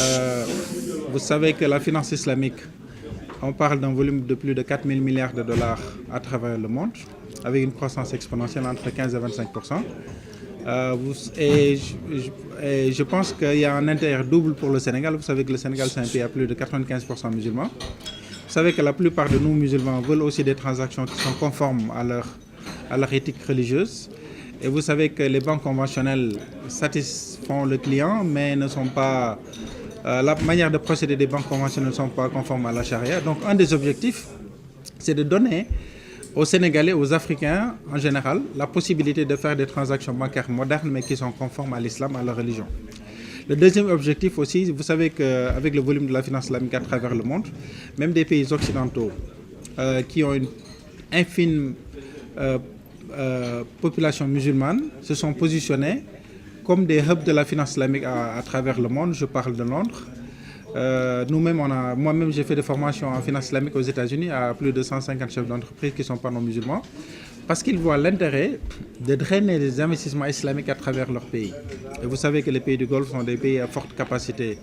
Euh, Vous savez que la finance islamique, on parle d'un volume de plus de 4 000 milliards de dollars à travers le monde, avec une croissance exponentielle entre 15 et 25%. Et je pense qu'il y a un intérêt double pour le Sénégal. Vous savez que le Sénégal, c'est un pays à plus de 95% musulmans. Vous savez que la plupart de nous musulmans veulent aussi des transactions qui sont conformes à leur éthique religieuse. Et vous savez que les banques conventionnelles satisfont le client, mais ne sont pas... la manière de procéder des banques conventionnelles ne sont pas conformes à la charia. Donc un des objectifs, c'est de donner aux Sénégalais, aux Africains en général, la possibilité de faire des transactions bancaires modernes, mais qui sont conformes à l'islam, à la religion. Le deuxième objectif aussi, vous savez qu'avec le volume de la finance islamique à travers le monde, même des pays occidentaux qui ont une infime population musulmane se sont positionnés comme des hubs de la finance islamique à travers le monde. Je parle de Londres. Moi-même, j'ai fait des formations en finance islamique aux États-Unis à plus de 150 chefs d'entreprise qui ne sont pas non musulmans, parce qu'ils voient l'intérêt de drainer des investissements islamiques à travers leur pays. Et vous savez que les pays du Golfe sont des pays à forte capacité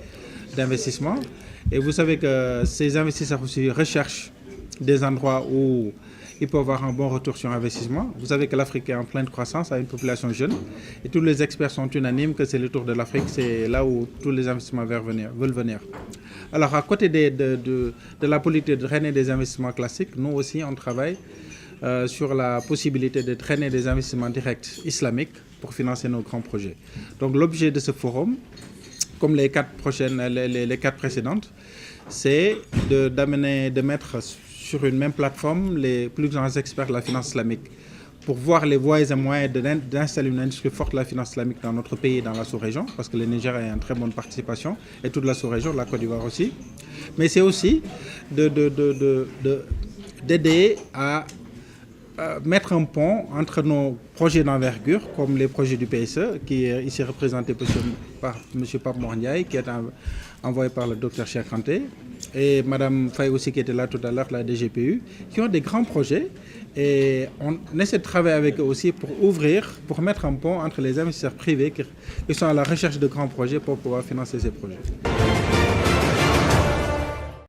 d'investissement. Et vous savez que ces investisseurs aussi recherchent des endroits où ils peuvent avoir un bon retour sur investissement. Vous savez que l'Afrique est en pleine croissance, a une population jeune, et tous les experts sont unanimes que c'est le tour de l'Afrique, c'est là où tous les investissements veulent venir. Alors, à côté de la politique de drainer des investissements classiques, nous aussi, on travaille sur la possibilité de drainer des investissements directs islamiques pour financer nos grands projets. Donc, l'objet de ce forum, comme les quatre précédentes, c'est de mettre sur une même plateforme les plus grands experts de la finance islamique pour voir les voies et moyens d'installer une industrie forte de la finance islamique dans notre pays et dans la sous-région, parce que le Niger a une très bonne participation, et toute la sous-région, la Côte d'Ivoire aussi. Mais c'est aussi d'aider à mettre un pont entre nos projets d'envergure, comme les projets du PSE, qui est ici représenté par M. Pape Morniaï, qui est envoyé par le Dr Cheikh Kanté, et Mme Faye aussi, qui était là tout à l'heure, la DGPU, qui ont des grands projets. Et on essaie de travailler avec eux aussi pour mettre un pont entre les investisseurs privés qui sont à la recherche de grands projets pour pouvoir financer ces projets.